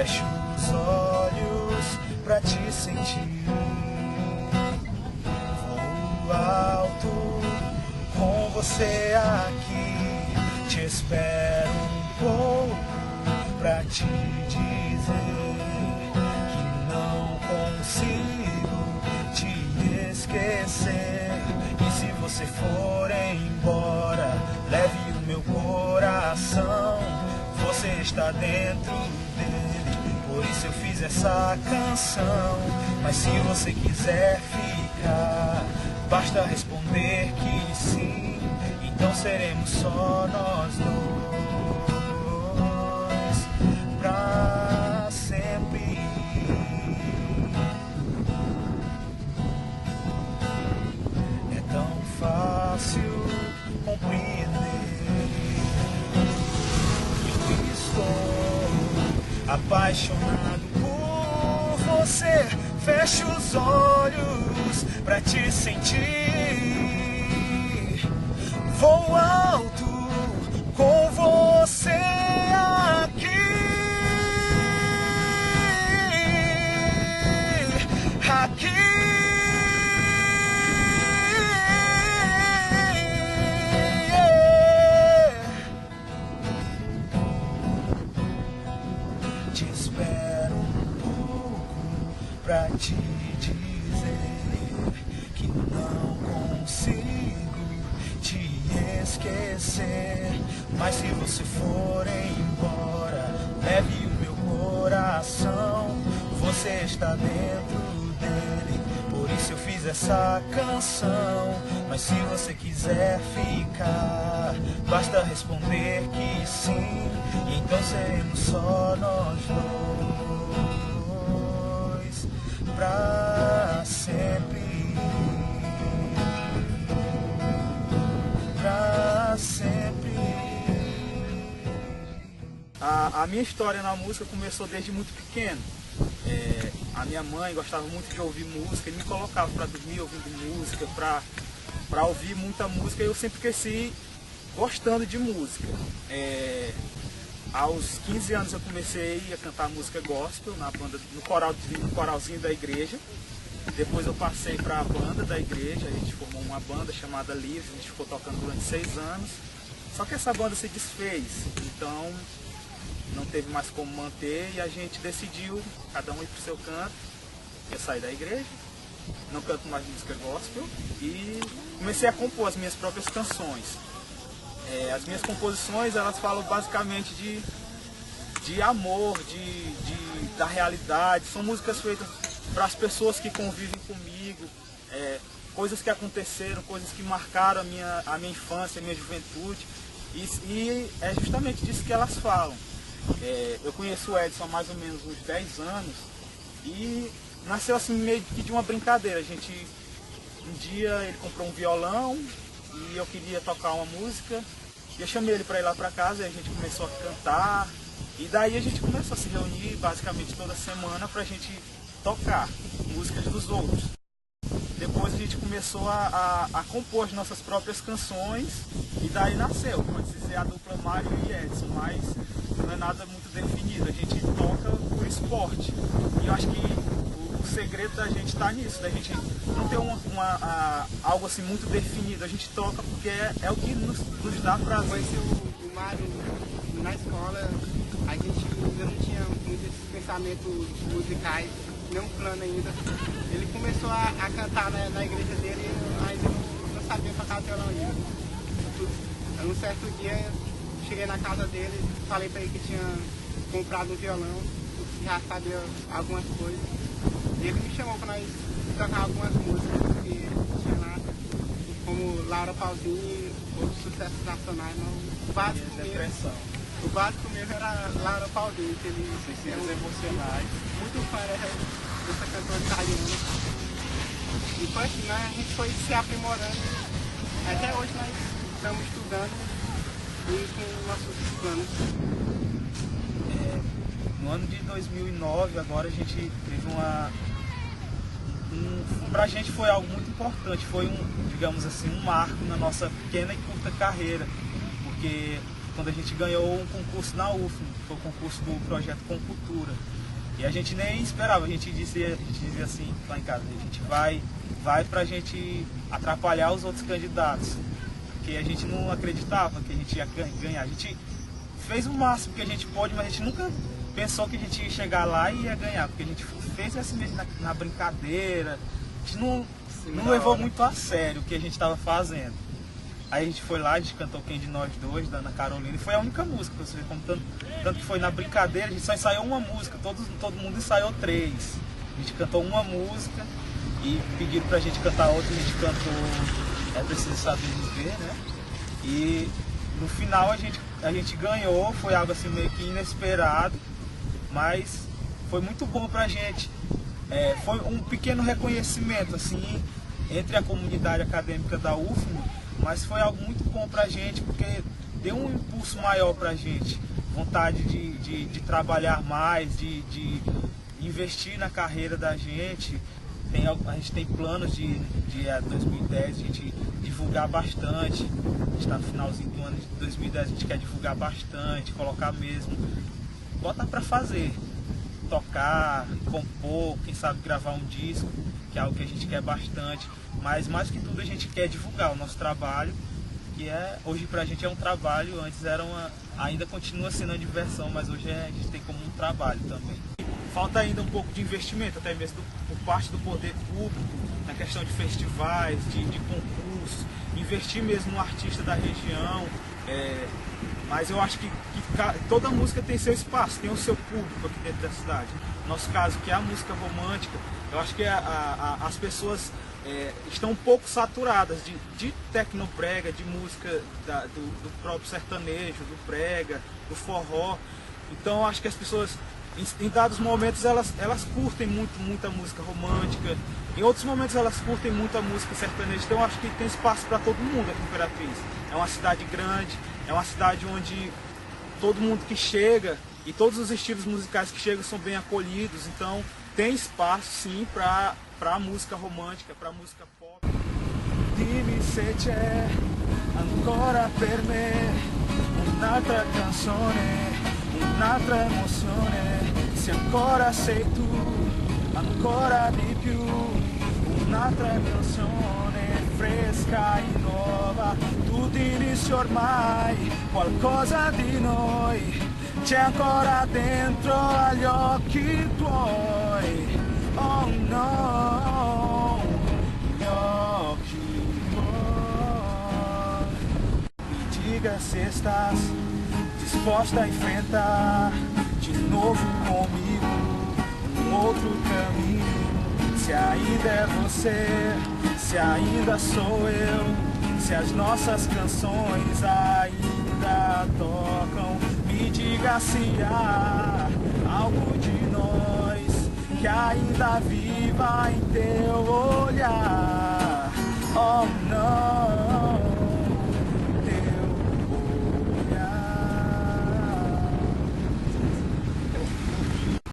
fecho os olhos pra te sentir. Voo alto com você aqui, te espero um pouco pra te dizer que não consigo te esquecer. E se você for embora, leve o meu coração, você está dentro dele, por isso eu fiz essa canção. Mas se você quiser ficar, basta responder que sim, então seremos só nós dois pra sempre. É tão fácil compreender. Eu estou apaixonado por você. Fecho os olhos pra te sentir. Voo alto com você aqui. Aqui. Te espero um pouco pra te dizer que não consigo te esquecer. Mas se você for embora, leve o meu coração, você está dentro dele, por isso eu fiz essa canção. Mas se você quiser ficar, basta responder que sim, e então seremos só nós dois pra sempre. Pra sempre. A minha história na música começou desde muito pequeno. A minha mãe gostava muito de ouvir música e me colocava para dormir ouvindo música, para ouvir muita música, e eu sempre cresci gostando de música. Aos 15 anos eu comecei a cantar música gospel na banda, no coralzinho da igreja. Depois eu passei para a banda da igreja, a gente formou uma banda chamada Livre, a gente ficou tocando durante 6 anos. Só que essa banda se desfez, então não teve mais como manter e a gente decidiu, cada um ir para o seu canto. Eu saí da igreja, não canto mais música gospel e comecei a compor as minhas próprias canções. As minhas composições, elas falam basicamente de amor, da realidade. São músicas feitas para as pessoas que convivem comigo, coisas que aconteceram, coisas que marcaram a minha infância, a minha juventude. E é justamente disso que elas falam. Eu conheço o Edson há mais ou menos uns 10 anos e nasceu assim meio que de uma brincadeira. Um dia ele comprou um violão e eu queria tocar uma música e eu chamei ele para ir lá para casa e a gente começou a cantar. E daí a gente começou a se reunir basicamente toda semana para a gente tocar músicas dos outros. Depois a gente começou a compor as nossas próprias canções e daí nasceu, pode dizer, a dupla Mário e Edson, mas não é nada muito definido, a gente toca por esporte. E eu acho que o segredo da gente está nisso, da gente não ter algo assim muito definido, a gente toca porque é o que nos dá prazer. Conheci o Mário na escola, a gente ainda não tinha muito esses pensamentos musicais, nem um plano ainda. Ele começou a cantar na igreja dele e ainda não sabia tocar violão ainda. Um certo dia cheguei na casa dele, falei para ele que tinha comprado um violão, que já sabia algumas coisas. E ele me chamou para nós tocar algumas músicas que tinha lá, como Laura Pausini, outros sucessos nacionais. O básico mesmo era Laura Pausini, que ele é emocionais. Muito fã dessa cantora italiana. E foi assim, né? A gente foi se aprimorando. Até hoje nós estamos estudando e com nossos planos. No ano de 2009, agora a gente teve pra gente foi algo muito importante, foi digamos assim, um marco na nossa pequena e curta carreira, porque quando a gente ganhou um concurso na UFM, que foi o concurso do projeto Com Cultura. E a gente nem esperava, a gente dizia assim lá em casa, a gente vai pra gente atrapalhar os outros candidatos, porque a gente não acreditava que a gente ia ganhar. A gente fez o máximo que a gente pôde, mas a gente nunca pensou que a gente ia chegar lá e ia ganhar, porque a gente fez assim mesmo na brincadeira, a gente não levou muito a sério o que a gente estava fazendo. Aí a gente foi lá, a gente cantou Quem de Nós Dois, da Ana Carolina, e foi a única música, pra você ver como tanto que foi na brincadeira, a gente só ensaiou uma música, todo mundo ensaiou 3. A gente cantou uma música e pediram pra gente cantar outra, a gente cantou É Preciso Saber Viver, né? E no final a gente ganhou, foi algo assim meio que inesperado, mas foi muito bom pra gente. Foi um pequeno reconhecimento assim entre a comunidade acadêmica da UFM, mas foi algo muito bom pra gente, porque deu um impulso maior pra gente, vontade de trabalhar mais, de investir na carreira da gente. A gente tem planos de 2010 a gente divulgar bastante. A gente está no finalzinho do ano de 2010, a gente quer divulgar bastante, colocar mesmo, botar pra fazer, tocar, compor, quem sabe gravar um disco, que é algo que a gente quer bastante. Mas mais que tudo a gente quer divulgar o nosso trabalho, que hoje pra gente é um trabalho, antes ainda continua sendo uma diversão, mas hoje a gente tem como um trabalho também. Falta ainda um pouco de investimento, até mesmo por parte do poder público, na questão de festivais, de concursos, investir mesmo no artista da região, mas eu acho que toda música tem seu espaço, tem o seu público aqui dentro da cidade. No nosso caso, que é a música romântica, eu acho que as pessoas estão um pouco saturadas de tecnobrega, de música do próprio sertanejo, do brega, do forró. Então eu acho que as pessoas, em dados momentos, elas curtem muita música romântica, em outros momentos elas curtem muito a música sertaneja. Então eu acho que tem espaço para todo mundo aqui em Imperatriz. É uma cidade grande, é uma cidade onde todo mundo que chega e todos os estilos musicais que chegam são bem acolhidos, então tem espaço sim para a música romântica, para a música pop. Dimmi se c'è ancora per me un'altra canzone, un'altra emozione, se ancora sei tu, ancora di più, un'altra emozione fresca e nuova. Tu dici ormai qualcosa di noi c'è ancora dentro agli occhi tuoi. Oh no, gli occhi tuoi. Me diga se estás disposta a enfrentar de novo comigo outro caminho. Se ainda é você, se ainda sou eu, se as nossas canções ainda tocam. Me diga se há algo de nós que ainda viva em teu olhar. Oh não.